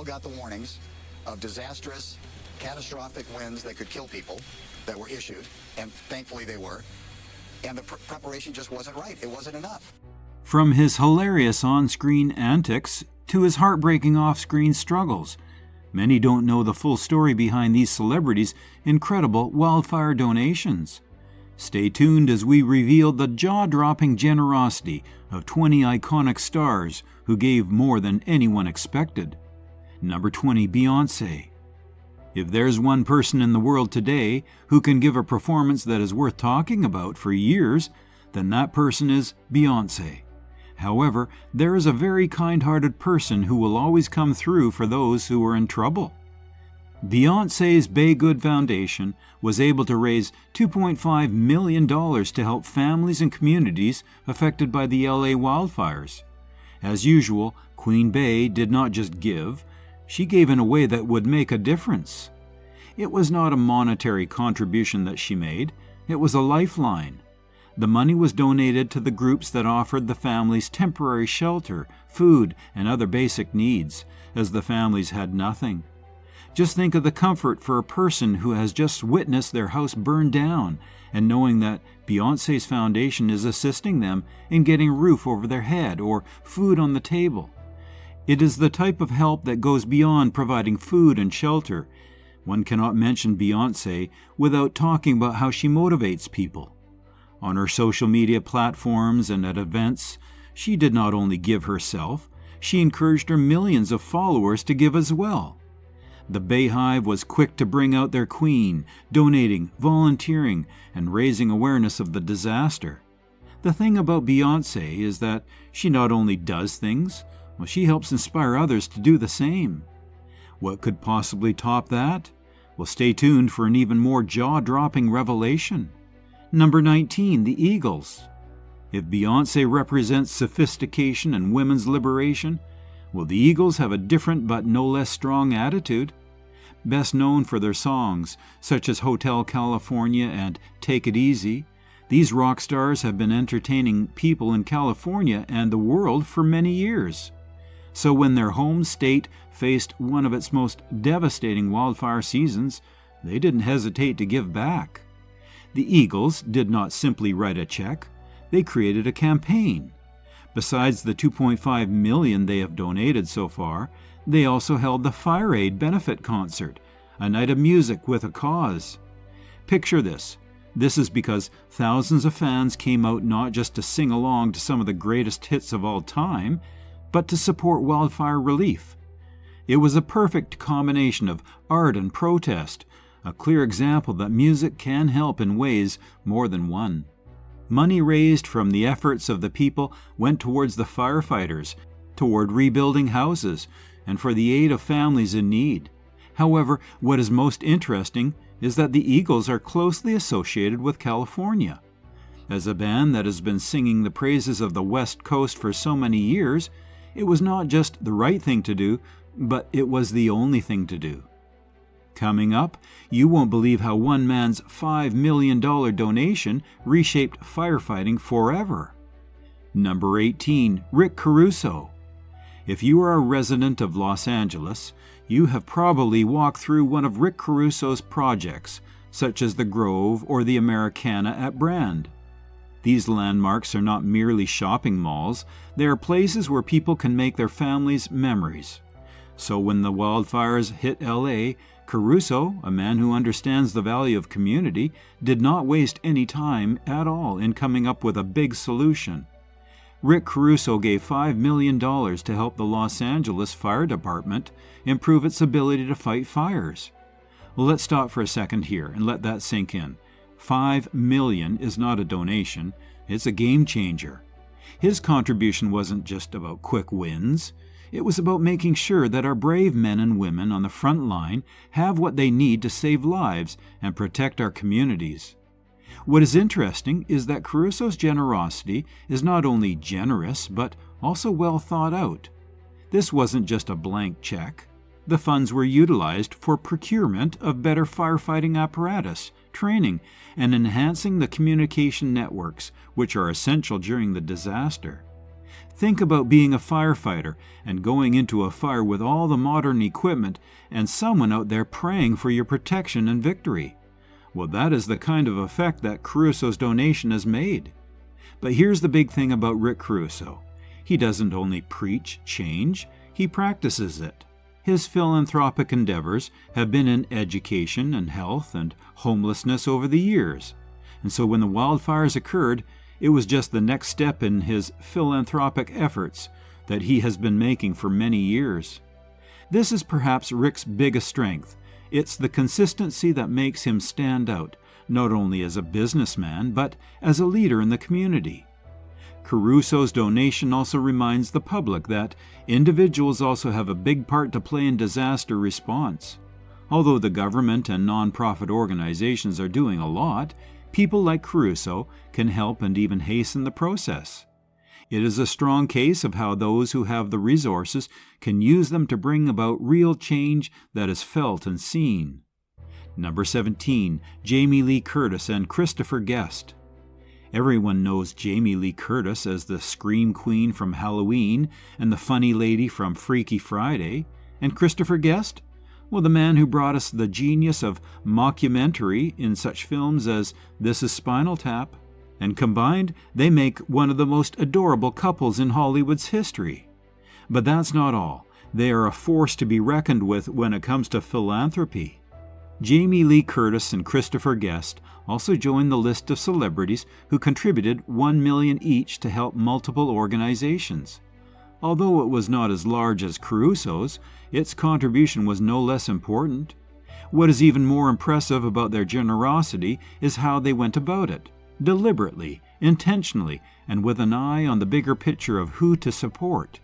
got the warnings of disastrous, catastrophic winds that could kill people that were issued, and thankfully they were. And the preparation just wasn't right. It wasn't enough. From his hilarious on-screen antics to his heartbreaking off-screen struggles, many don't know the full story behind these celebrities' incredible wildfire donations. Stay tuned as we reveal the jaw-dropping generosity of 20 iconic stars who gave more than anyone expected. Number 20, Beyonce. If there's one person in the world today who can give a performance that is worth talking about for years, then that person is Beyonce. However, there is a very kind-hearted person who will always come through for those who are in trouble. Beyonce's Bay Good Foundation was able to raise $2.5 million to help families and communities affected by the LA wildfires. As usual, Queen Bey did not just give, she gave in a way that would make a difference. It was not a monetary contribution that she made, it was a lifeline. The money was donated to the groups that offered the families temporary shelter, food, and other basic needs, as the families had nothing. Just think of the comfort for a person who has just witnessed their house burn down and knowing that Beyonce's foundation is assisting them in getting a roof over their head or food on the table. It is the type of help that goes beyond providing food and shelter. One cannot mention Beyonce without talking about how she motivates people. On her social media platforms and at events, she did not only give herself, she encouraged her millions of followers to give as well. The Bayhive was quick to bring out their queen, donating, volunteering, and raising awareness of the disaster. The thing about Beyonce is that she not only does things, well, she helps inspire others to do the same. What could possibly top that? Well, stay tuned for an even more jaw-dropping revelation. Number 19, the Eagles. If Beyonce represents sophistication and women's liberation, well, the Eagles have a different but no less strong attitude. Best known for their songs, such as Hotel California and Take It Easy, these rock stars have been entertaining people in California and the world for many years. So when their home state faced one of its most devastating wildfire seasons, they didn't hesitate to give back. The Eagles did not simply write a check, they created a campaign. Besides the $2.5 million they have donated so far, they also held the Fire Aid benefit concert, a night of music with a cause. Picture this. This is because thousands of fans came out not just to sing along to some of the greatest hits of all time, but to support wildfire relief. It was a perfect combination of art and protest, a clear example that music can help in ways more than one. Money raised from the efforts of the people went towards the firefighters, toward rebuilding houses, and for the aid of families in need. However, what is most interesting is that the Eagles are closely associated with California. As a band that has been singing the praises of the West Coast for so many years, it was not just the right thing to do, but it was the only thing to do. Coming up, you won't believe how one man's $5 million donation reshaped firefighting forever. Number 18, Rick Caruso. If you are a resident of Los Angeles, you have probably walked through one of Rick Caruso's projects, such as the Grove or the Americana at Brand. These landmarks are not merely shopping malls, they are places where people can make their families' memories. So when the wildfires hit LA, Caruso, a man who understands the value of community, did not waste any time at all in coming up with a big solution. Rick Caruso gave $5 million to help the Los Angeles Fire Department improve its ability to fight fires. Well, let's stop for a second here and let that sink in. $5 million is not a donation, it's a game changer. His contribution wasn't just about quick wins. It was about making sure that our brave men and women on the front line have what they need to save lives and protect our communities. What is interesting is that Caruso's generosity is not only generous, but also well thought out. This wasn't just a blank check. The funds were utilized for procurement of better firefighting apparatus, training, and enhancing the communication networks, which are essential during the disaster. Think about being a firefighter and going into a fire with all the modern equipment and someone out there praying for your protection and victory. Well, that is the kind of effect that Caruso's donation has made. But here's the big thing about Rick Caruso. He doesn't only preach change, he practices it. His philanthropic endeavors have been in education and health and homelessness over the years. And so when the wildfires occurred, it was just the next step in his philanthropic efforts that he has been making for many years. This is perhaps Rick's biggest strength. It's the consistency that makes him stand out, not only as a businessman, but as a leader in the community. Caruso's donation also reminds the public that individuals also have a big part to play in disaster response. Although the government and nonprofit organizations are doing a lot, people like Caruso can help and even hasten the process. It is a strong case of how those who have the resources can use them to bring about real change that is felt and seen. Number 17, Jamie Lee Curtis and Christopher Guest. Everyone knows Jamie Lee Curtis as the Scream Queen from Halloween and the funny lady from Freaky Friday. And Christopher Guest? Well, the man who brought us the genius of mockumentary in such films as This Is Spinal Tap. And combined, they make one of the most adorable couples in Hollywood's history. But that's not all. They are a force to be reckoned with when it comes to philanthropy. Jamie Lee Curtis and Christopher Guest also joined the list of celebrities who contributed $1 million each to help multiple organizations. Although it was not as large as Caruso's, its contribution was no less important. What is even more impressive about their generosity is how they went about it. Deliberately, intentionally, and with an eye on the bigger picture of who to support.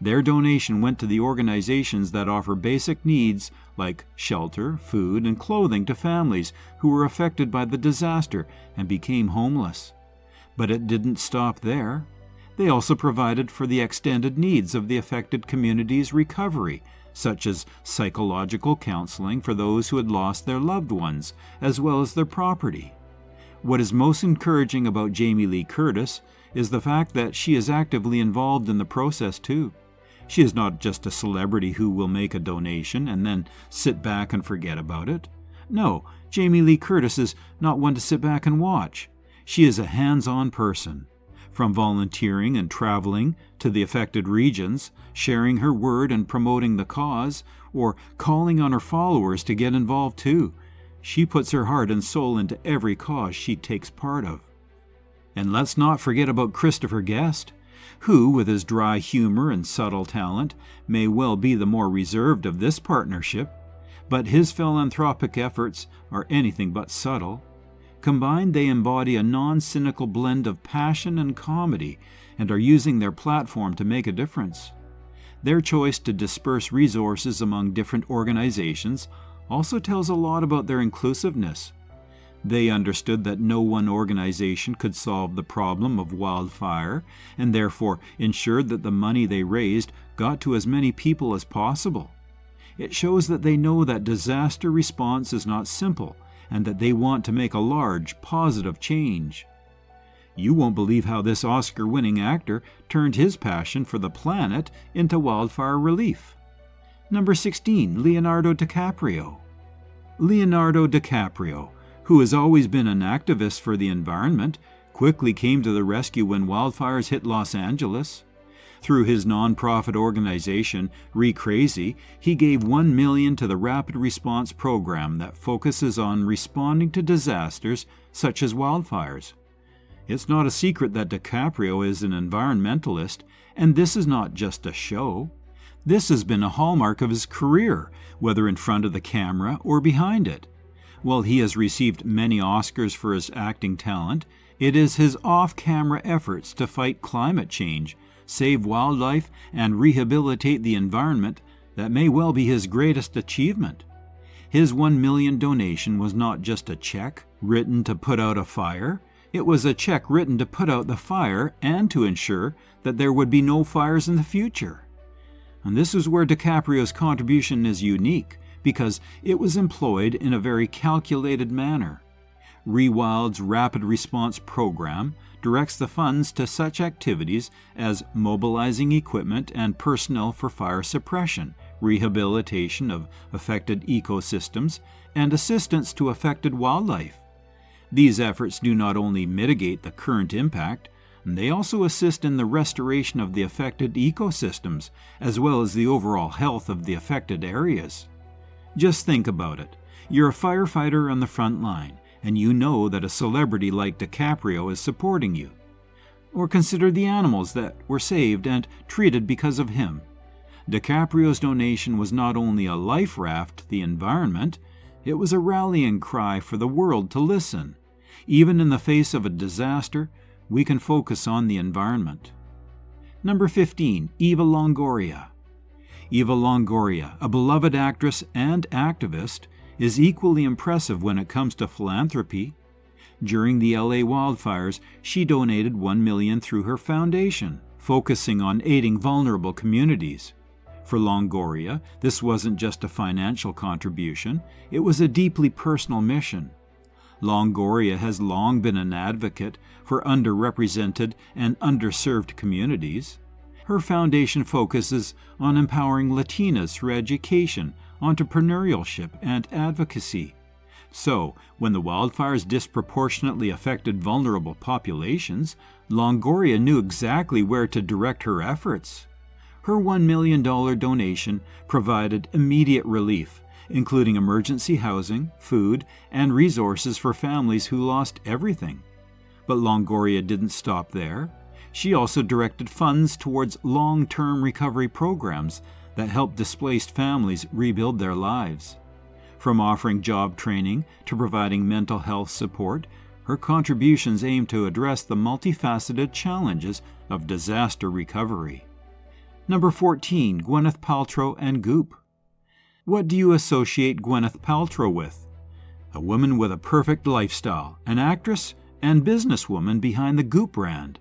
Their donation went to the organizations that offer basic needs like shelter, food, and clothing to families who were affected by the disaster and became homeless. But it didn't stop there. They also provided for the extended needs of the affected community's recovery, such as psychological counseling for those who had lost their loved ones, as well as their property. What is most encouraging about Jamie Lee Curtis is the fact that she is actively involved in the process too. She is not just a celebrity who will make a donation and then sit back and forget about it. No, Jamie Lee Curtis is not one to sit back and watch. She is a hands-on person. From volunteering and traveling to the affected regions, sharing her word and promoting the cause, or calling on her followers to get involved too. She puts her heart and soul into every cause she takes part of. And let's not forget about Christopher Guest, who, with his dry humor and subtle talent, may well be the more reserved of this partnership, but his philanthropic efforts are anything but subtle. Combined, they embody a non-cynical blend of passion and comedy and are using their platform to make a difference. Their choice to disperse resources among different organizations also tells a lot about their inclusiveness. They understood that no one organization could solve the problem of wildfire and therefore ensured that the money they raised got to as many people as possible. It shows that they know that disaster response is not simple and that they want to make a large, positive change. You won't believe how this Oscar-winning actor turned his passion for the planet into wildfire relief. Number 16, Leonardo DiCaprio. Leonardo DiCaprio, who has always been an activist for the environment, quickly came to the rescue when wildfires hit Los Angeles. Through his nonprofit organization, ReCrazy, he gave $1 million to the Rapid Response Program that focuses on responding to disasters such as wildfires. It's not a secret that DiCaprio is an environmentalist, and this is not just a show. This has been a hallmark of his career, whether in front of the camera or behind it. While he has received many Oscars for his acting talent, it is his off-camera efforts to fight climate change, save wildlife, and rehabilitate the environment that may well be his greatest achievement. His $1 million donation was not just a check written to put out a fire. It was a check written to put out the fire and to ensure that there would be no fires in the future. And this is where DiCaprio's contribution is unique, because it was employed in a very calculated manner. Rewild's Rapid Response Program directs the funds to such activities as mobilizing equipment and personnel for fire suppression, rehabilitation of affected ecosystems, and assistance to affected wildlife. These efforts do not only mitigate the current impact, they also assist in the restoration of the affected ecosystems, as well as the overall health of the affected areas. Just think about it. You're a firefighter on the front line, and you know that a celebrity like DiCaprio is supporting you. Or consider the animals that were saved and treated because of him. DiCaprio's donation was not only a life raft to the environment, it was a rallying cry for the world to listen. Even in the face of a disaster, we can focus on the environment. Number 15, Eva Longoria. Eva Longoria, a beloved actress and activist, is equally impressive when it comes to philanthropy. During the LA wildfires, she donated $1 million through her foundation, focusing on aiding vulnerable communities. For Longoria, this wasn't just a financial contribution, it was a deeply personal mission. Longoria has long been an advocate for underrepresented and underserved communities. Her foundation focuses on empowering Latinas through education, entrepreneurship, and advocacy. So, when the wildfires disproportionately affected vulnerable populations, Longoria knew exactly where to direct her efforts. Her $1 million donation provided immediate relief, including emergency housing, food, and resources for families who lost everything. But Longoria didn't stop there. She also directed funds towards long-term recovery programs that help displaced families rebuild their lives. From offering job training to providing mental health support, her contributions aim to address the multifaceted challenges of disaster recovery. Number 14, Gwyneth Paltrow and Goop. What do you associate Gwyneth Paltrow with? A woman with a perfect lifestyle, an actress and businesswoman behind the Goop brand.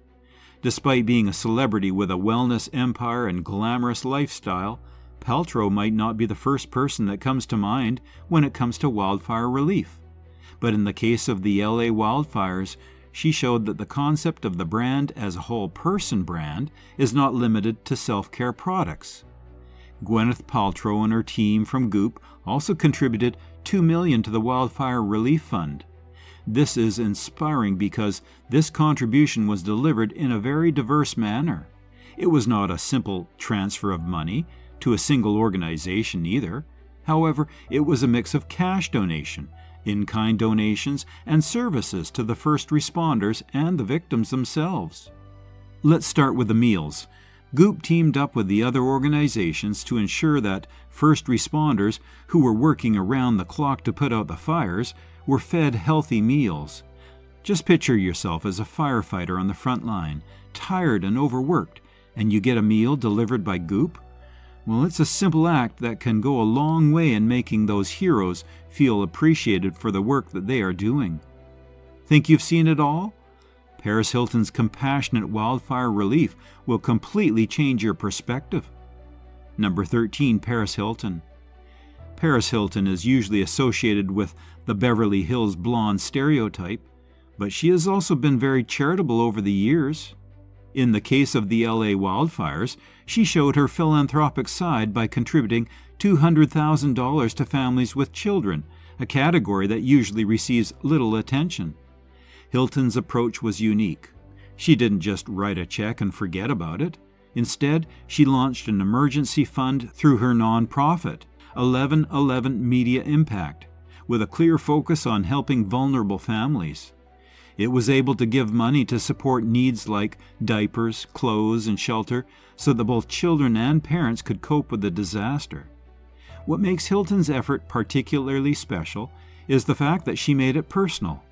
Despite being a celebrity with a wellness empire and glamorous lifestyle, Paltrow might not be the first person that comes to mind when it comes to wildfire relief. But in the case of the LA wildfires, she showed that the concept of the brand as a whole person brand is not limited to self-care products. Gwyneth Paltrow and her team from Goop also contributed $2 million to the Wildfire Relief Fund. This is inspiring because this contribution was delivered in a very diverse manner. It was not a simple transfer of money to a single organization either. However, it was a mix of cash donation, in-kind donations, and services to the first responders and the victims themselves. Let's start with the meals. Goop teamed up with the other organizations to ensure that first responders who were working around the clock to put out the fires were fed healthy meals. Just picture yourself as a firefighter on the front line, tired and overworked, and you get a meal delivered by Goop? Well, it's a simple act that can go a long way in making those heroes feel appreciated for the work that they are doing. Think you've seen it all? Paris Hilton's compassionate wildfire relief will completely change your perspective. Number 13, Paris Hilton. Paris Hilton is usually associated with the Beverly Hills blonde stereotype, but she has also been very charitable over the years. In the case of the LA wildfires, she showed her philanthropic side by contributing $200,000 to families with children, a category that usually receives little attention. Hilton's approach was unique. She didn't just write a check and forget about it. Instead, she launched an emergency fund through her nonprofit, 1111 Media Impact, with a clear focus on helping vulnerable families. It was able to give money to support needs like diapers, clothes, and shelter so that both children and parents could cope with the disaster. What makes Hilton's effort particularly special is the fact that she made it personal.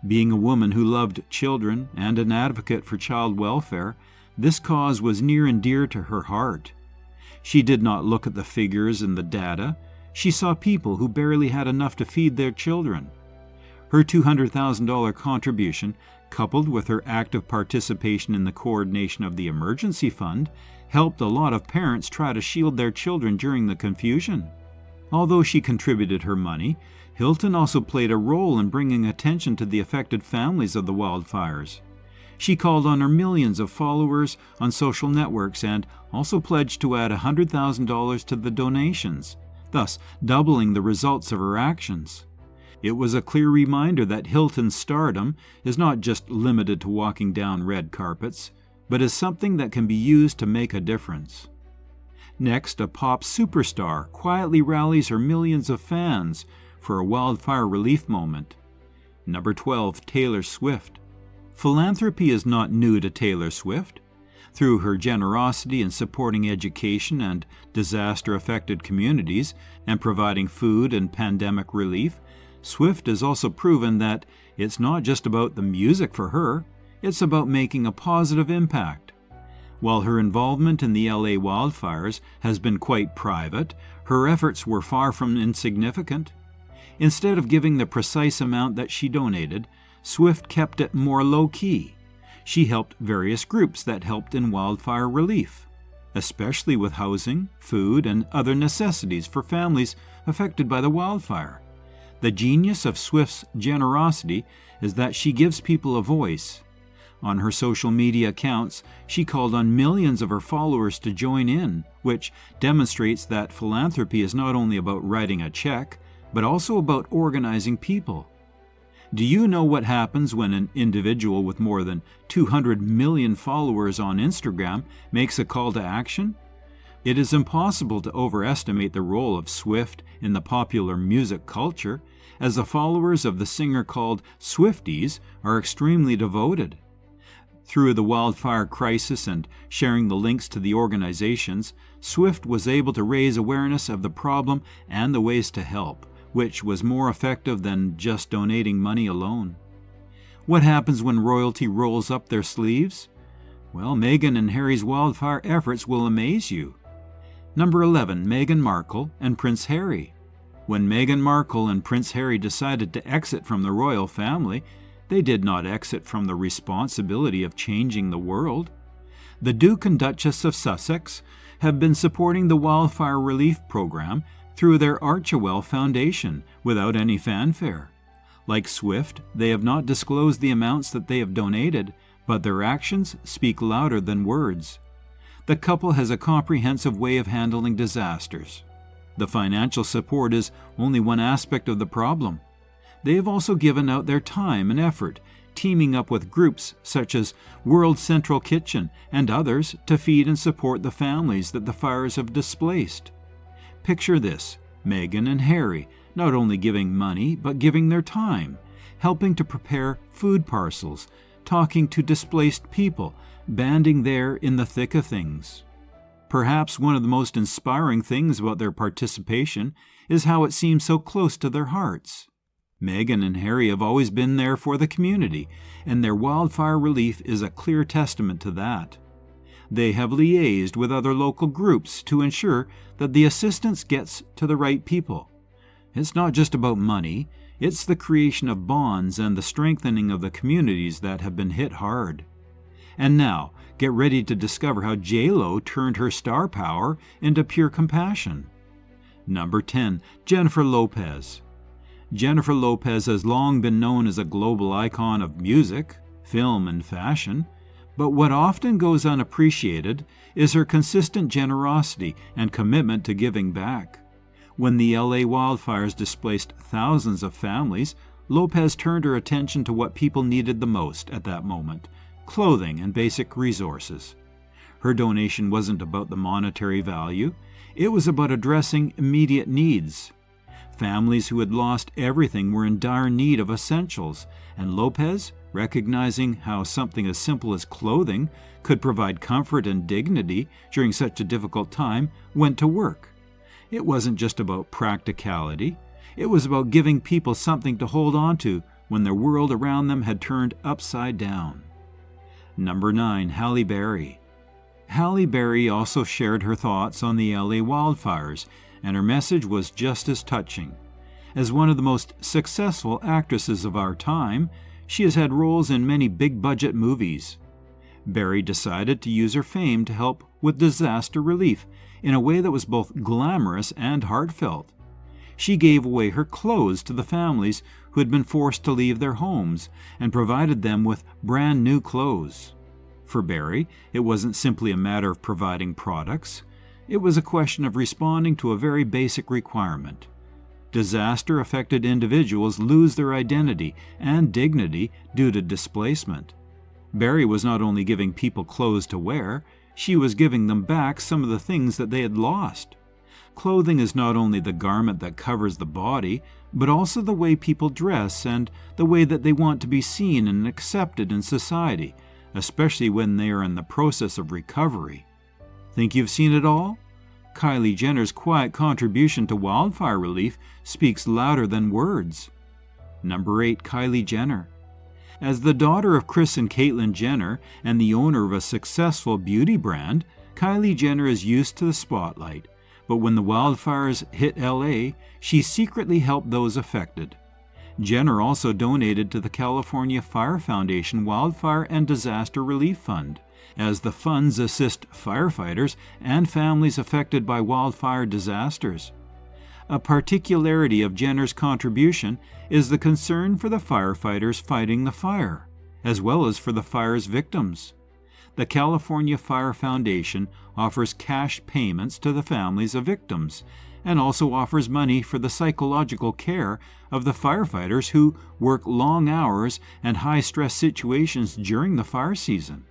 Being a woman who loved children and an advocate for child welfare, this cause was near and dear to her heart. She did not look at the figures and the data. She saw people who barely had enough to feed their children. Her $200,000 contribution, coupled with her active participation in the coordination of the emergency fund, helped a lot of parents try to shield their children during the confusion. Although she contributed her money, Hilton also played a role in bringing attention to the affected families of the wildfires. She called on her millions of followers on social networks and also pledged to add $100,000 to the donations, thus doubling the results of her actions. It was a clear reminder that Hilton's stardom is not just limited to walking down red carpets, but is something that can be used to make a difference. Next, a pop superstar quietly rallies her millions of fans for a wildfire relief moment. Number 12, Taylor Swift. Philanthropy is not new to Taylor Swift. Through her generosity in supporting education and disaster-affected communities and providing food and pandemic relief, Swift has also proven that it's not just about the music for her, it's about making a positive impact. While her involvement in the LA wildfires has been quite private, her efforts were far from insignificant. Instead of giving the precise amount that she donated, Swift kept it more low-key. She helped various groups that helped in wildfire relief, especially with housing, food, and other necessities for families affected by the wildfire. The genius of Swift's generosity is that she gives people a voice. On her social media accounts, she called on millions of her followers to join in, which demonstrates that philanthropy is not only about writing a check, but also about organizing people. Do you know what happens when an individual with more than 200 million followers on Instagram makes a call to action? It is impossible to overestimate the role of Swift in the popular music culture, as the followers of the singer called Swifties are extremely devoted. Through the wildfire crisis and sharing the links to the organizations, Swift was able to raise awareness of the problem and the ways to help, which was more effective than just donating money alone. What happens when royalty rolls up their sleeves? Well, Meghan and Harry's wildfire efforts will amaze you. Number 11, Meghan Markle and Prince Harry. When Meghan Markle and Prince Harry decided to exit from the royal family, they did not exit from the responsibility of changing the world. The Duke and Duchess of Sussex have been supporting the wildfire relief program through their Archewell Foundation without any fanfare. Like Swift, they have not disclosed the amounts that they have donated, but their actions speak louder than words. The couple has a comprehensive way of handling disasters. The financial support is only one aspect of the problem. They have also given out their time and effort, teaming up with groups such as World Central Kitchen and others to feed and support the families that the fires have displaced. Picture this, Meghan and Harry not only giving money, but giving their time, helping to prepare food parcels, talking to displaced people, banding there in the thick of things. Perhaps one of the most inspiring things about their participation is how it seems so close to their hearts. Meghan and Harry have always been there for the community, and their wildfire relief is a clear testament to that. They have liaised with other local groups to ensure that the assistance gets to the right people. It's not just about money, it's the creation of bonds and the strengthening of the communities that have been hit hard. And now, get ready to discover how J.Lo turned her star power into pure compassion. Number 10, Jennifer Lopez. Jennifer Lopez has long been known as a global icon of music, film, and fashion, but what often goes unappreciated is her consistent generosity and commitment to giving back. When the LA wildfires displaced thousands of families, Lopez turned her attention to what people needed the most at that moment: clothing and basic resources. Her donation wasn't about the monetary value, it was about addressing immediate needs. Families who had lost everything were in dire need of essentials, and Lopez, recognizing how something as simple as clothing could provide comfort and dignity during such a difficult time, went to work. It wasn't just about practicality, it was about giving people something to hold on to when their world around them had turned upside down. Number 9, Halle Berry. Halle Berry also shared her thoughts on the LA wildfires, and her message was just as touching. As one of the most successful actresses of our time, she has had roles in many big-budget movies. Berry decided to use her fame to help with disaster relief in a way that was both glamorous and heartfelt. she gave away her clothes to the families who had been forced to leave their homes and provided them with brand new clothes. For Berry, it wasn't simply a matter of providing products. It was a question of responding to a very basic requirement. Disaster-affected individuals lose their identity and dignity due to displacement. Berry was not only giving people clothes to wear, she was giving them back some of the things that they had lost. Clothing is not only the garment that covers the body, but also the way people dress and the way that they want to be seen and accepted in society, especially when they are in the process of recovery. Think you've seen it all? Kylie Jenner's quiet contribution to wildfire relief speaks louder than words. Number 8. Kylie Jenner. As the daughter of Kris and Caitlyn Jenner and the owner of a successful beauty brand, Kylie Jenner is used to the spotlight. But when the wildfires hit LA, she secretly helped those affected. Jenner also donated to the California Fire Foundation Wildfire and Disaster Relief Fund, as the funds assist firefighters and families affected by wildfire disasters. A particularity of Jenner's contribution is the concern for the firefighters fighting the fire, as well as for the fire's victims. The California Fire Foundation offers cash payments to the families of victims and also offers money for the psychological care of the firefighters who work long hours and high-stress situations during the fire season.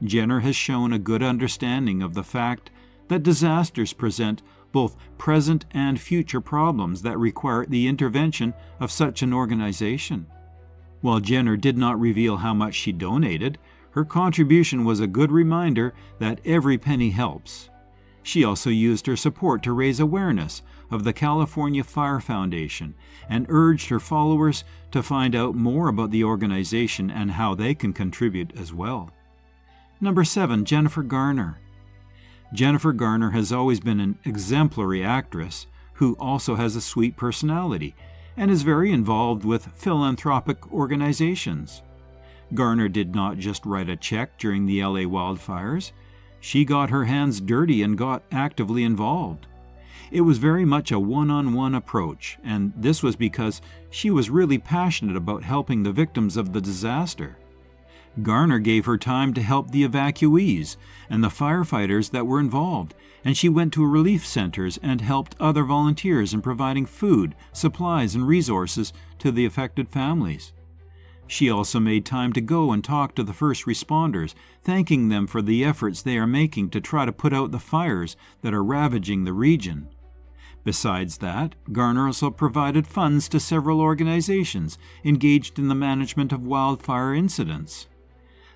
Jenner has shown a good understanding of the fact that disasters present both present and future problems that require the intervention of such an organization. While Jenner did not reveal how much she donated, her contribution was a good reminder that every penny helps. She also used her support to raise awareness of the California Fire Foundation and urged her followers to find out more about the organization and how they can contribute as well. Number 7. Jennifer Garner. Jennifer Garner has always been an exemplary actress who also has a sweet personality and is very involved with philanthropic organizations. Garner did not just write a check during the LA wildfires. She got her hands dirty and got actively involved. It was very much a one-on-one approach, and this was because she was really passionate about helping the victims of the disaster. Garner gave her time to help the evacuees and the firefighters that were involved, and she went to relief centers and helped other volunteers in providing food, supplies, and resources to the affected families. She also made time to go and talk to the first responders, thanking them for the efforts they are making to try to put out the fires that are ravaging the region. Besides that, Garner also provided funds to several organizations engaged in the management of wildfire incidents.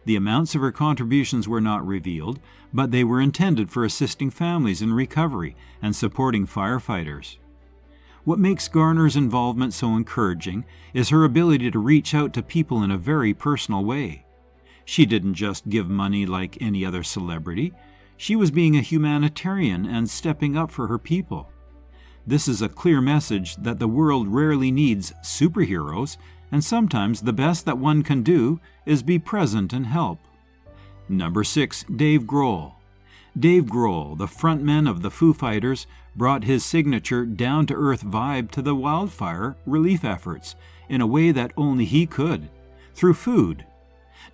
The amounts of her contributions were not revealed, but they were intended for assisting families in recovery and supporting firefighters. What makes Garner's involvement so encouraging is her ability to reach out to people in a very personal way. She didn't just give money like any other celebrity. She was being a humanitarian and stepping up for her people. This is a clear message that the world rarely needs superheroes, and sometimes the best that one can do is be present and help. Number 6. Dave Grohl. Dave Grohl, the frontman of the Foo Fighters, brought his signature down-to-earth vibe to the wildfire relief efforts in a way that only he could, through food.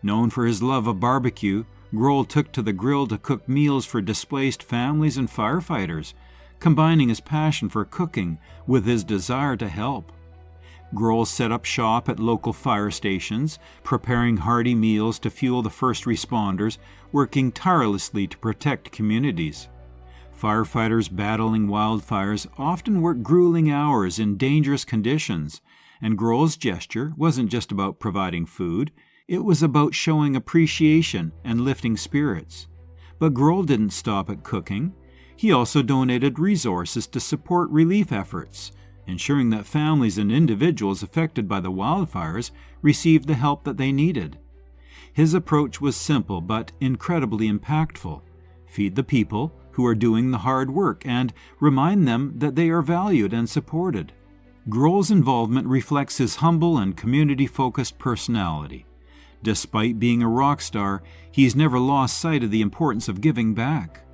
Known for his love of barbecue, Grohl took to the grill to cook meals for displaced families and firefighters, combining his passion for cooking with his desire to help. Grohl set up shop at local fire stations, preparing hearty meals to fuel the first responders, working tirelessly to protect communities. Firefighters battling wildfires often work grueling hours in dangerous conditions, and Grohl's gesture wasn't just about providing food, it was about showing appreciation and lifting spirits. But Grohl didn't stop at cooking. He also donated resources to support relief efforts, ensuring that families and individuals affected by the wildfires received the help that they needed. His approach was simple but incredibly impactful. Feed the people who are doing the hard work and remind them that they are valued and supported. Grohl's involvement reflects his humble and community-focused personality. Despite being a rock star, he's never lost sight of the importance of giving back.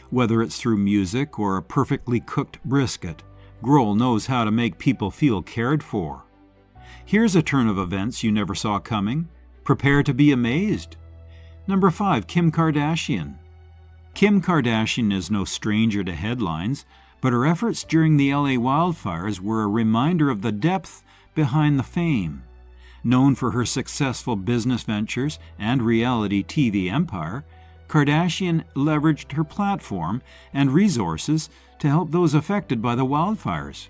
Whether it's through music or a perfectly cooked brisket, Grohl knows how to make people feel cared for. Here's a turn of events you never saw coming. Prepare to be amazed. Number 5. Kim Kardashian. Kim Kardashian is no stranger to headlines, but her efforts during the LA wildfires were a reminder of the depth behind the fame. Known for her successful business ventures and reality TV empire, Kardashian leveraged her platform and resources to help those affected by the wildfires.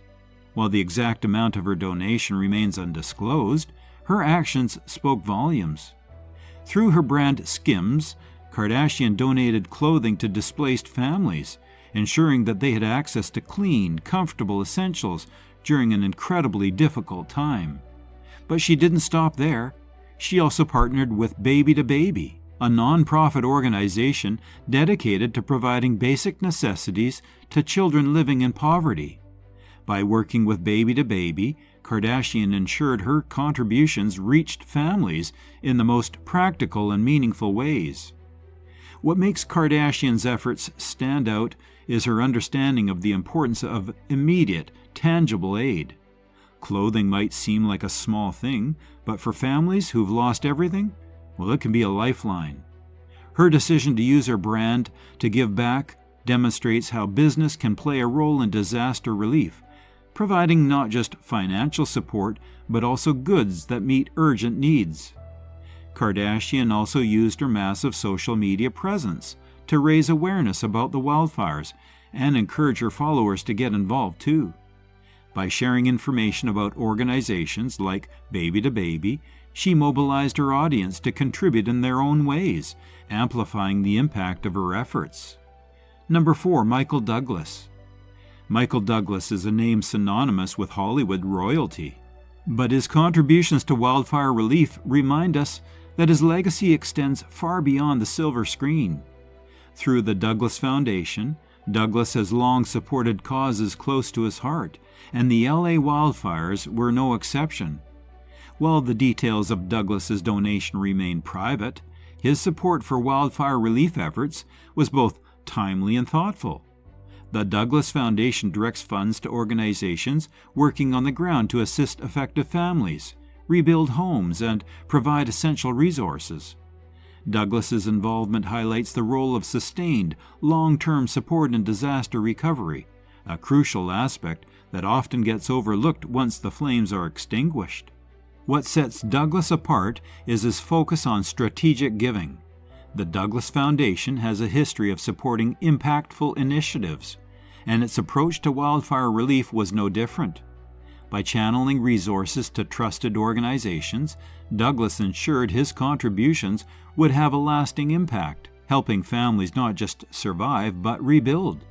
While the exact amount of her donation remains undisclosed, her actions spoke volumes. Through her brand Skims, Kardashian donated clothing to displaced families, ensuring that they had access to clean, comfortable essentials during an incredibly difficult time. But she didn't stop there. She also partnered with Baby to Baby, a non-profit organization dedicated to providing basic necessities to children living in poverty. By working with Baby to Baby, Kardashian ensured her contributions reached families in the most practical and meaningful ways. What makes Kardashian's efforts stand out is her understanding of the importance of immediate, tangible aid. Clothing might seem like a small thing, but for families who've lost everything, well, it can be a lifeline. Her decision to use her brand to give back demonstrates how business can play a role in disaster relief, providing not just financial support, but also goods that meet urgent needs. Kardashian also used her massive social media presence to raise awareness about the wildfires and encourage her followers to get involved too. By sharing information about organizations like Baby to Baby, she mobilized her audience to contribute in their own ways, amplifying the impact of her efforts. Number 4. Michael Douglas. Michael Douglas is a name synonymous with Hollywood royalty, but his contributions to wildfire relief remind us that his legacy extends far beyond the silver screen. Through the Douglas Foundation, Douglas has long supported causes close to his heart, and the LA wildfires were no exception. While the details of Douglas's donation remain private, his support for wildfire relief efforts was both timely and thoughtful. The Douglas Foundation directs funds to organizations working on the ground to assist affected families, rebuild homes, and provide essential resources. Douglas's involvement highlights the role of sustained, long-term support in disaster recovery, a crucial aspect that often gets overlooked once the flames are extinguished. What sets Douglas apart is his focus on strategic giving. The Douglas Foundation has a history of supporting impactful initiatives, and its approach to wildfire relief was no different. By channeling resources to trusted organizations, Douglas ensured his contributions would have a lasting impact, helping families not just survive but rebuild.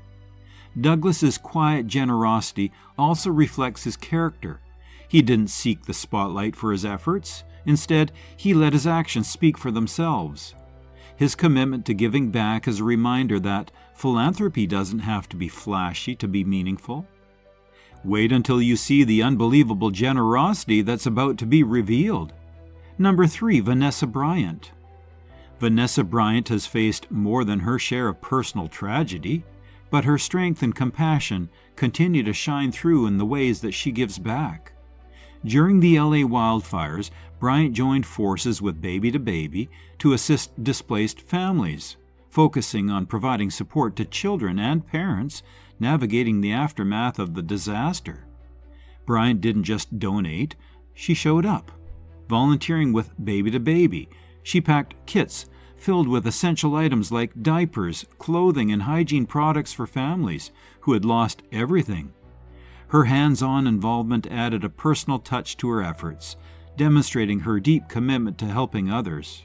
Douglas's quiet generosity also reflects his character. He didn't seek the spotlight for his efforts. Instead, he let his actions speak for themselves. His commitment to giving back is a reminder that philanthropy doesn't have to be flashy to be meaningful. Wait until you see the unbelievable generosity that's about to be revealed. Number 3. Vanessa Bryant. Vanessa Bryant has faced more than her share of personal tragedy, but her strength and compassion continue to shine through in the ways that she gives back. During the LA wildfires, Bryant joined forces with Baby to Baby to assist displaced families, focusing on providing support to children and parents navigating the aftermath of the disaster. Bryant didn't just donate, she showed up. Volunteering with Baby to Baby, she packed kits filled with essential items like diapers, clothing, and hygiene products for families who had lost everything. Her hands-on involvement added a personal touch to her efforts, demonstrating her deep commitment to helping others.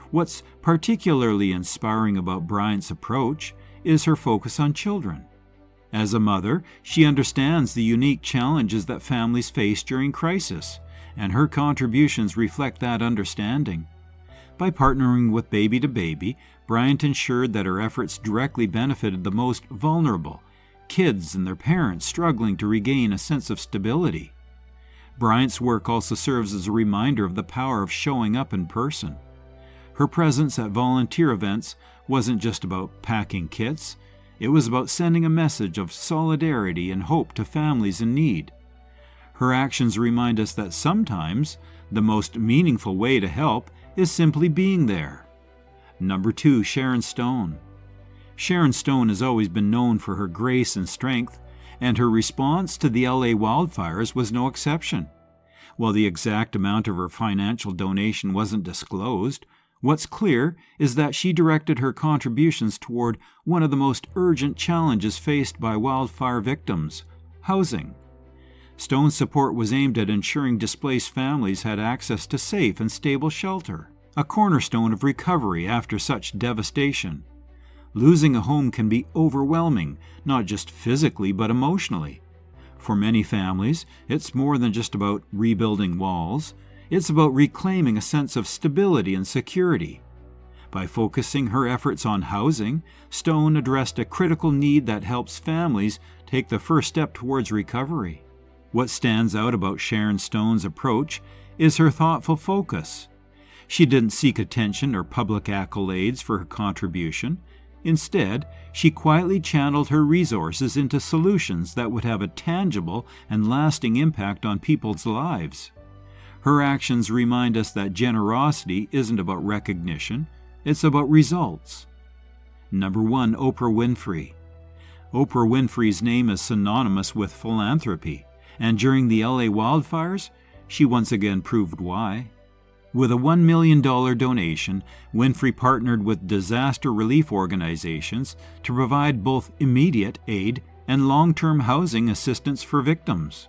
What's particularly inspiring about Bryant's approach is her focus on children. As a mother, she understands the unique challenges that families face during crisis, and her contributions reflect that understanding. By partnering with Baby to Baby, Bryant ensured that her efforts directly benefited the most vulnerable, kids and their parents struggling to regain a sense of stability. Bryant's work also serves as a reminder of the power of showing up in person. Her presence at volunteer events wasn't just about packing kits, It was about sending a message of solidarity and hope to families in need. Her actions remind us that sometimes the most meaningful way to help is simply being there. Number 2, Sharon Stone. Sharon Stone has always been known for her grace and strength, and her response to the LA wildfires was no exception. While the exact amount of her financial donation wasn't disclosed, what's clear is that she directed her contributions toward one of the most urgent challenges faced by wildfire victims: housing. Stone's support was aimed at ensuring displaced families had access to safe and stable shelter, a cornerstone of recovery after such devastation. Losing a home can be overwhelming, not just physically but emotionally. For many families, it's more than just about rebuilding walls. It's about reclaiming a sense of stability and security. By focusing her efforts on housing, Stone addressed a critical need that helps families take the first step towards recovery. What stands out about Sharon Stone's approach is her thoughtful focus. She didn't seek attention or public accolades for her contribution. Instead, she quietly channeled her resources into solutions that would have a tangible and lasting impact on people's lives. Her actions remind us that generosity isn't about recognition, it's about results. Number 1, Oprah Winfrey. Oprah Winfrey's name is synonymous with philanthropy, and during the LA wildfires, she once again proved why. With a $1 million donation, Winfrey partnered with disaster relief organizations to provide both immediate aid and long-term housing assistance for victims.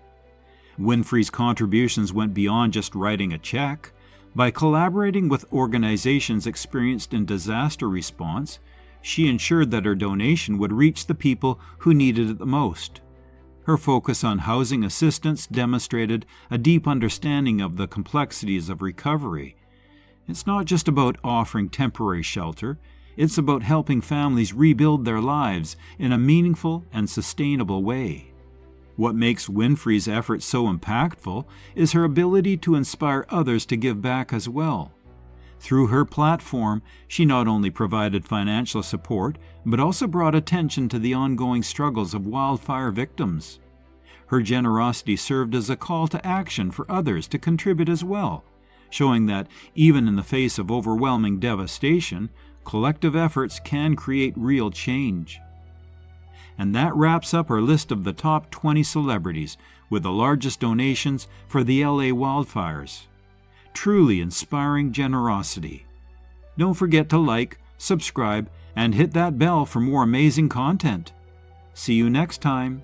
Winfrey's contributions went beyond just writing a check. By collaborating with organizations experienced in disaster response, she ensured that her donation would reach the people who needed it the most. Her focus on housing assistance demonstrated a deep understanding of the complexities of recovery. It's not just about offering temporary shelter, it's about helping families rebuild their lives in a meaningful and sustainable way. What makes Winfrey's efforts so impactful is her ability to inspire others to give back as well. Through her platform, she not only provided financial support, but also brought attention to the ongoing struggles of wildfire victims. Her generosity served as a call to action for others to contribute as well, showing that even in the face of overwhelming devastation, collective efforts can create real change. And that wraps up our list of the top 20 celebrities with the largest donations for the LA wildfires. Truly inspiring generosity. Don't forget to like, subscribe, and hit that bell for more amazing content. See you next time.